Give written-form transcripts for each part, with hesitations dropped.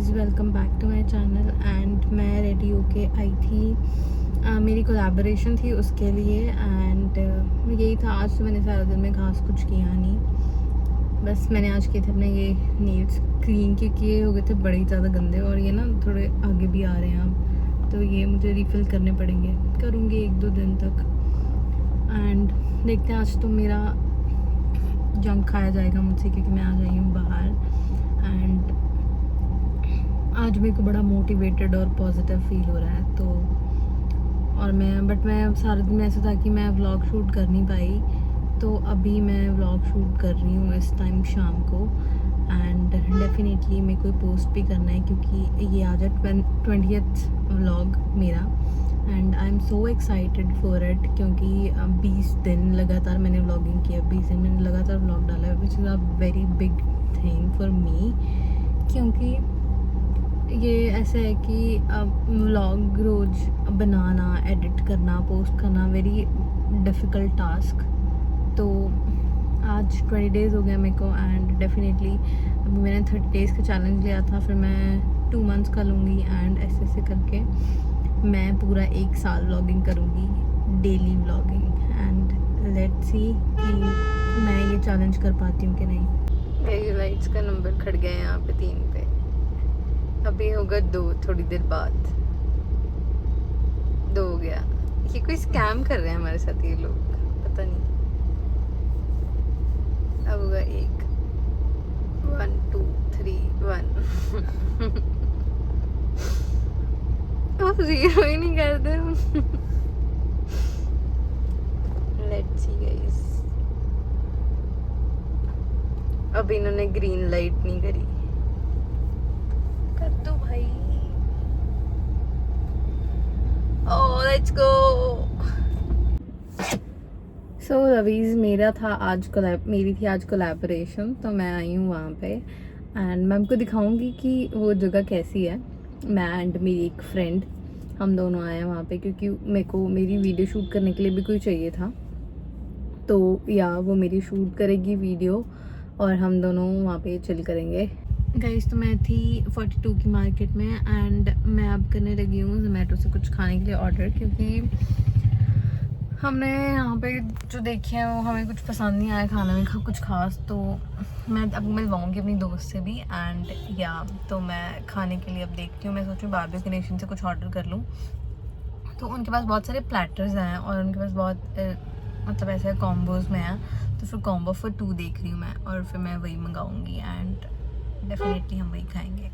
Guys, welcome back to my channel. And मैं ready होके आई थी, मेरी कोलैबोरेशन थी उसके लिए। एंड यही था, आज तो मैंने सारा दिन में खास कुछ किया नहीं। बस मैंने आज किए थे अपने ये नेल्स क्लीन, क्योंकि ये हो गए थे बड़े ही ज़्यादा गंदे और ये ना थोड़े आगे भी आ रहे हैं अब, तो ये मुझे रिफ़िल करने पड़ेंगे। करूँगी 1-2 दिन तक। एंड देखते हैं, आज तो मेरा जंक खाया जाएगा मुझसे, क्योंकि मैं आ गई हूँ बाहर। एंड आज मेरे को बड़ा मोटिवेटेड और पॉजिटिव फील हो रहा है। तो और मैं सारा दिन में ऐसा था कि मैं व्लॉग शूट कर नहीं पाई, तो अभी मैं व्लॉग शूट कर रही हूँ इस टाइम शाम को। एंड डेफिनेटली मेरे को पोस्ट भी करना है, क्योंकि ये आज है 20th व्लॉग मेरा। And I am so excited for it, क्योंकि 20 दिन लगातार मैंने व्लॉगिंग किया, 20 दिन मैंने लगातार व्लॉग डाला है, which is a very big thing for me. क्योंकि ये ऐसा है कि व्लॉग रोज़ बनाना, एडिट करना, पोस्ट करना वेरी डिफ़िकल्ट टास्क। तो आज 20 डेज़ हो गए मेरे को। एंड डेफिनेटली अभी मैंने 30 डेज़ का चैलेंज लिया था, फिर मैं 2 मंथ्स का लूँगी। एंड ऐसे ऐसे करके मैं पूरा 1 साल व्लॉगिंग करूँगी, daily vlogging. And let's see कि मैं ये चैलेंज कर पाती हूँ कि नहीं। लाइट्स का नंबर खड़ गया है यहाँ पे 3 पे। अभी होगा 2 थोड़ी देर बाद। 2 हो गया। ये कोई स्कैम कर रहे हैं हमारे साथ ये लोग, पता नहीं। अब होगा 1 1 2 3 1 वो 0 ही नहीं करते। लेट्स सी गाइस, अब इन्होंने ग्रीन लाइट नहीं करी। कर दो भाई। ओह लेट्स गो। सो रवीज़, मेरी थी आज कोलैबोरेशन, तो मैं आई हूँ वहाँ पे। एंड मैं आपको दिखाऊंगी कि वो जगह कैसी है। मैं एंड मेरी एक फ्रेंड, हम दोनों आए हैं वहाँ पे, क्योंकि मेरे को मेरी वीडियो शूट करने के लिए भी कोई चाहिए था। तो या वो मेरी शूट करेगी वीडियो और हम दोनों वहाँ पे चिल करेंगे। गाइस, तो मैं थी 42 की मार्केट में। एंड मैं अब करने लगी हूँ जोमेटो से कुछ खाने के लिए ऑर्डर, क्योंकि हमने यहाँ पे जो देखे हैं वो हमें कुछ पसंद नहीं आया खाने में कुछ खास। तो मैं अब मिलवाऊँगी अपनी दोस्त से भी। एंड या तो मैं खाने के लिए अब देखती हूँ, मैं सोचूँ बारबेक्यू नेशन से कुछ ऑर्डर कर लूँ। तो उनके पास बहुत सारे प्लेटर्स हैं और उनके पास बहुत मतलब ऐसे कॉम्बोज में हैं। तो फिर कॉम्बो फॉर 2 देख रही हूँ मैं, और फिर मैं वही मंगाऊँगी। एंड डेफिनेटली हम वही खाएँगे।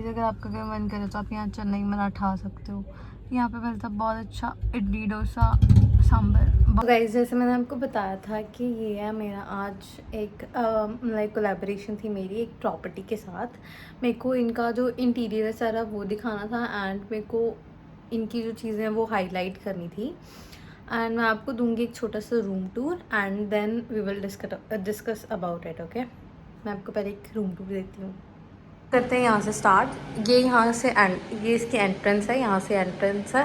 अगर आपका कोई मन करे तो आप यहाँ चेन्नई मराठा आ सकते हो। यहाँ पे मिलता बहुत अच्छा इडली डोसा सांभर। गाइस, जैसे मैंने आपको बताया था कि ये है मेरा आज एक लाइक कोलैबोरेशन थी मेरी एक प्रॉपर्टी के साथ। मेरे को इनका जो इंटीरियर है सारा वो दिखाना था, एंड मेरे को इनकी जो चीज़ें हैं वो हाईलाइट करनी थी। एंड मैं आपको दूंगी एक छोटा सा room tour, and then we will discuss about it. Okay, मैं आपको पहले एक रूम टूर देती हूँ। करते हैं यहाँ से स्टार्ट। ये इसकी एंट्रेंस है, यहाँ से एंट्रेंस है।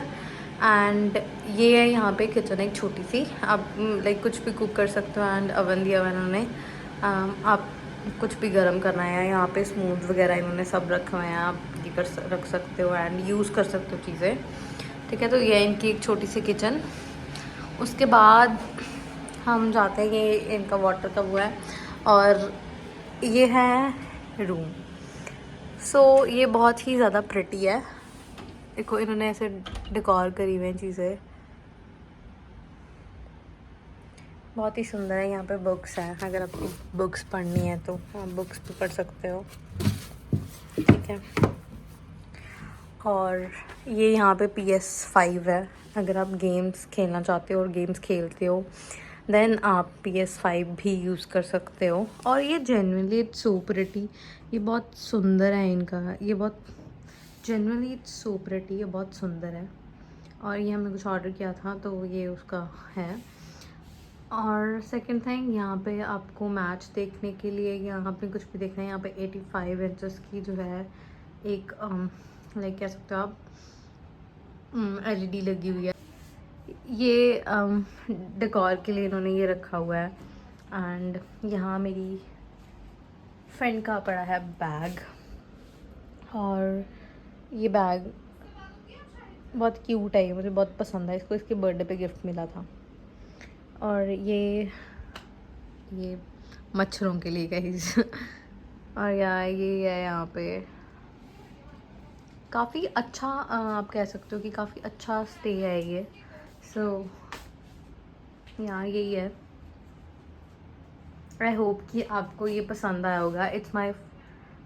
एंड ये है यहाँ पे किचन, एक छोटी सी। आप लाइक कुछ भी कुक कर सकते हो। एंड अवन दिया हुआ इन्होंने, आप कुछ भी गर्म करना है। यहाँ पे स्मूथ वगैरह इन्होंने सब रखे हुए हैं, आप ये रख सकते हो एंड यूज़ कर सकते हो चीज़ें। ठीक है, तो ये है इनकी एक छोटी सी किचन। उसके बाद हम जाते हैं, ये इनका वाटर का वो है, और ये है रूम। सो ये बहुत ही ज़्यादा प्रिटी है। देखो इन्होंने ऐसे डेकोर करी हुई हैं चीज़ें, बहुत ही सुंदर है। यहाँ पे बुक्स हैं, अगर आपको बुक्स पढ़नी है तो आप बुक्स भी पढ़ सकते हो। ठीक है, और ये यहाँ पे PS5 है। अगर आप गेम्स खेलना चाहते हो और गेम्स खेलते हो देन आप PS5 भी यूज़ कर सकते हो। और ये जेन्युइनली इट्स सो प्रिटी, ये बहुत सुंदर है इनका, ये बहुत जेन्युइनली इट्स सो प्रिटी, ये बहुत सुंदर है। और ये हमने कुछ ऑर्डर किया था तो ये उसका है। और सेकंड थिंग, यहाँ पे आपको मैच देखने के लिए यहाँ पे कुछ भी देखना है, यहाँ पे 85 इंचेस की जो है एक लाइक कह सकते हो आप LED लगी हुई है। ये डेकोर के लिए इन्होंने ये रखा हुआ है। एंड यहाँ मेरी फ्रेंड का पड़ा है बैग, और ये बैग बहुत क्यूट है, ये मुझे बहुत पसंद है, इसको इसके बर्थडे पे गिफ्ट मिला था। और ये मच्छरों के लिए गाइस और यार ये है यहाँ पे काफ़ी अच्छा, आप कह सकते हो कि काफ़ी अच्छा स्टे है ये। सो यार यही है। आई होप कि आपको ये पसंद आया होगा।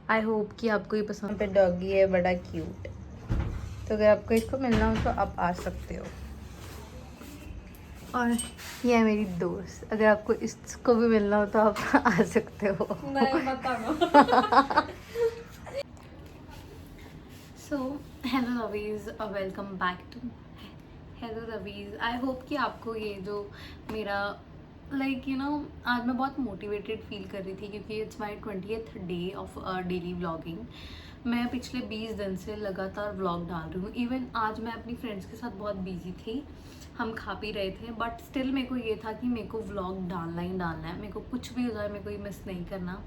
आई होप कि आपको ये पसंद। पे डॉगी है बड़ा क्यूट, तो अगर आपको इसको मिलना हो तो आप आ सकते हो। और ये है मेरी दोस्त, अगर आपको इसको भी मिलना हो तो आप आ सकते हो। नहीं मत आना। So hello lovies, welcome back to hello lovies. I hope कि आपको ये जो मेरा लाइक यू नो आज मैं बहुत मोटिवेटेड फील कर रही थी क्योंकि it's my 20th day of daily vlogging. मैं पिछले 20 दिन से लगातार व्लॉग डाल रही हूँ। इवन आज मैं अपनी फ्रेंड्स के साथ बहुत बिजी थी, हम खा पी रहे थे, बट स्टिल मेरे को ये था कि मेरे को व्लॉग डालना ही डालना है। मेरे को कुछ भी हो जाए मेरे को ये मिस नहीं करना।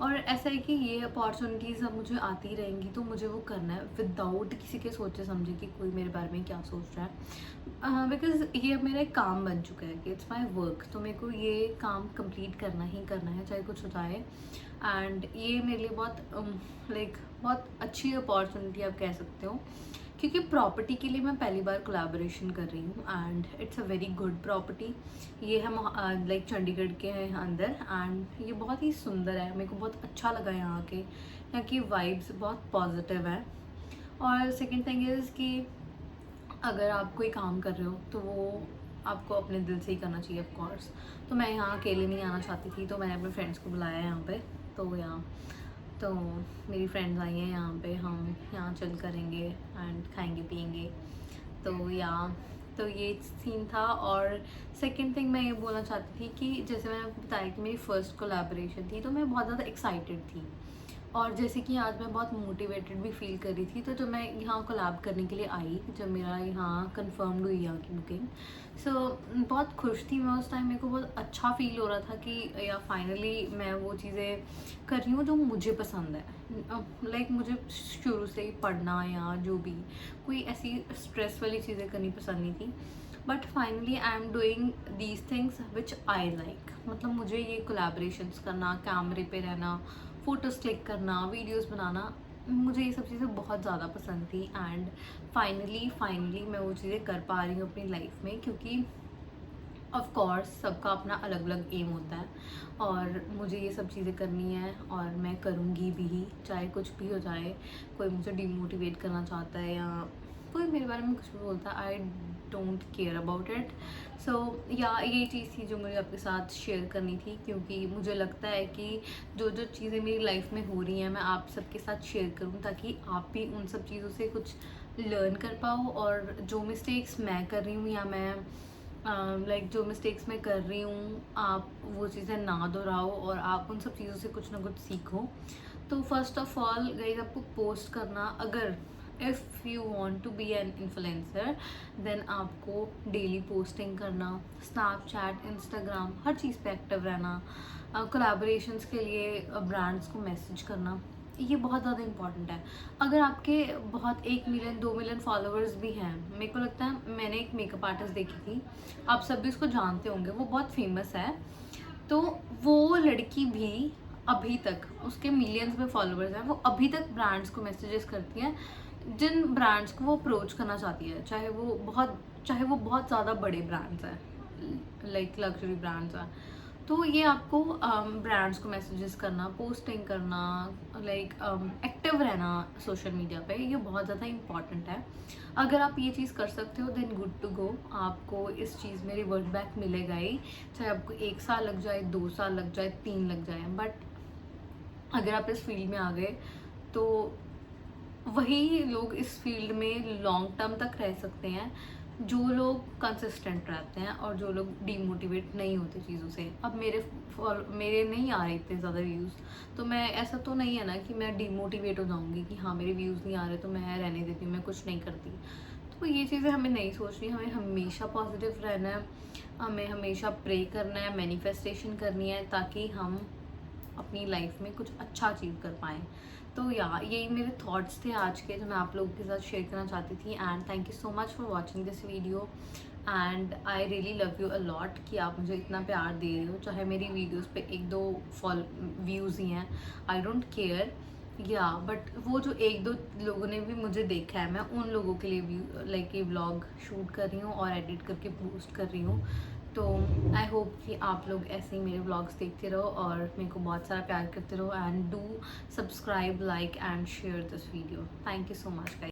और ऐसा है कि ये अपॉर्चुनिटीज़ अब मुझे आती रहेंगी तो मुझे वो करना है विदाउट किसी के सोचे समझे कि कोई मेरे बारे में क्या सोच रहा है। बिकॉज ये अब मेरा एक काम बन चुका है कि इट्स माई वर्क, तो मेरे को ये काम कंप्लीट करना ही करना है चाहे कुछ हो जाए। एंड ये मेरे लिए बहुत बहुत अच्छी अपॉर्चुनिटी आप कह सकते हो, क्योंकि प्रॉपर्टी के लिए मैं पहली बार कोलैबोरेशन कर रही हूँ and it's a very good property. ये हम लाइक चंडीगढ़ के हैं अंदर एंड ये बहुत ही सुंदर है। मेरे को बहुत अच्छा लगा यहाँ के, यहाँ की वाइब्स बहुत पॉजिटिव है। और सेकंड थिंग इज़ कि अगर आप कोई काम कर रहे हो तो वो आपको अपने दिल से ही करना चाहिए ऑफ कोर्स। तो मैं यहाँ अकेले नहीं आना चाहती थी, तो मैंने अपने फ्रेंड्स को बुलाया यहाँ पे। तो यहाँ तो मेरी फ्रेंड्स आई हैं यहाँ पे, हम यहाँ चिल करेंगे एंड खाएंगे पिएंगे। तो तो ये सीन था। और सेकंड थिंग मैं ये बोलना चाहती थी कि जैसे मैंने आपको बताया कि मेरी फ़र्स्ट कोलैबोरेशन थी, तो मैं बहुत ज़्यादा एक्साइटेड थी। और जैसे कि आज मैं बहुत मोटिवेटेड भी फील कर रही थी, तो जब मैं यहाँ कोलैब करने के लिए आई, जब मेरा यहाँ कंफर्म्ड हुई यहाँ की बुकिंग, सो बहुत खुश थी मैं उस टाइम। मेरे को बहुत अच्छा फील हो रहा था कि या फाइनली मैं वो चीज़ें कर रही हूँ जो मुझे पसंद है। लाइक मुझे शुरू से ही पढ़ना या जो भी कोई ऐसी स्ट्रेस वाली चीज़ें करनी पसंद नहीं थी, but finally I am doing these things which I like. मतलब मुझे ये कोलैबोरेशंस करना, कैमरे पे रहना, फ़ोटोज़ क्लिक करना, वीडियोस बनाना, मुझे ये सब चीज़ें बहुत ज़्यादा पसंद थी। एंड फाइनली मैं वो चीज़ें कर पा रही हूँ अपनी लाइफ में, क्योंकि ऑफ कोर्स सबका अपना अलग अलग एम होता है और मुझे ये सब चीज़ें करनी है और मैं करूँगी भी, चाहे कुछ भी हो जाए। कोई मुझे डिमोटिवेट करना चाहता है या कोई मेरे बारे में कुछ भी बोलता है, I don't care about it. So या ये चीज़ थी जो मुझे आपके साथ शेयर करनी थी, क्योंकि मुझे लगता है कि जो जो चीज़ें मेरी लाइफ में हो रही हैं मैं आप सबके साथ शेयर करूँ, ताकि आप भी उन सब चीज़ों से कुछ लर्न कर पाओ। और जो मिस्टेक्स मैं कर रही हूँ या मैं जो मिस्टेक्स मैं कर रही हूँ, आप वो चीज़ें ना दोहराओ और आप उन सब चीज़ों से कुछ ना कुछ सीखो। तो फर्स्ट ऑफ ऑल गाइस, आपको पोस्ट करना, अगर if you want to be an influencer then आपको डेली पोस्टिंग करना, स्नैपचैट, इंस्टाग्राम, हर चीज़ पे एक्टिव रहना, कोलैबोरेशंस के लिए ब्रांड्स को मैसेज करना, ये बहुत ज़्यादा इंपॉर्टेंट है। अगर आपके बहुत 1 मिलियन 2 मिलियन फॉलोअर्स भी हैं, मेरे को लगता है, मैंने एक मेकअप आर्टिस्ट देखी थी, आप सब भी उसको जानते होंगे, वो बहुत फेमस है। तो वो लड़की भी अभी तक, उसके मिलियंस में फॉलोअर्स हैं, वो अभी तक ब्रांड्स को मैसेजेस करती है, जिन ब्रांड्स को वो अप्रोच करना चाहती है, चाहे वो बहुत ज़्यादा बड़े ब्रांड्स हैं, लाइक लग्जरी ब्रांड्स हैं। तो ये आपको ब्रांड्स को मैसेजेस करना, पोस्टिंग करना, लाइक एक्टिव रहना सोशल मीडिया पे, ये बहुत ज़्यादा इंपॉर्टेंट है। अगर आप ये चीज़ कर सकते हो देन गुड टू गो, आपको इस चीज़ में रिवर्ट बैक मिलेगा ही, चाहे आपको 1 साल लग जाए, 2 साल लग जाए, 3 लग जाए। बट अगर आप इस फील्ड में आ गए तो वही लोग इस फील्ड में लॉन्ग टर्म तक रह सकते हैं जो लोग कंसिस्टेंट रहते हैं और जो लोग डीमोटिवेट नहीं होते चीज़ों से। अब मेरे नहीं आ रहे इतने ज़्यादा व्यूज़, तो मैं, ऐसा तो नहीं है ना कि मैं डीमोटिवेट हो जाऊँगी कि हाँ मेरे व्यूज़ नहीं आ रहे तो मैं रहने देती हूँ, मैं कुछ नहीं करती। तो ये चीज़ें हमें नहीं सोचनी, हमें हमेशा पॉजिटिव रहना है, हमें हमेशा प्रे करना है, मैनिफेस्टेशन करनी है, ताकि हम अपनी लाइफ में कुछ अच्छा अचीव कर पाएँ। तो या यही मेरे थॉट्स थे आज के जो मैं आप लोगों के साथ शेयर करना चाहती थी। And thank you so much for watching this video and I really love you a lot कि आप मुझे इतना प्यार दे रहे हो, चाहे मेरी वीडियोस पे 1-2 व्यूज़ ही हैं, आई डोंट केयर या बट वो जो 1-2 लोगों ने भी मुझे देखा है, मैं उन लोगों के लिए भी लाइक ये व्लॉग शूट कर रही हूँ और एडिट करके पोस्ट कर रही हूँ। तो आई होप कि आप लोग ऐसे ही मेरे व्लॉग्स देखते रहो और मेरे को बहुत सारा प्यार करते रहो and do subscribe, like and share this video. Thank you so much guys.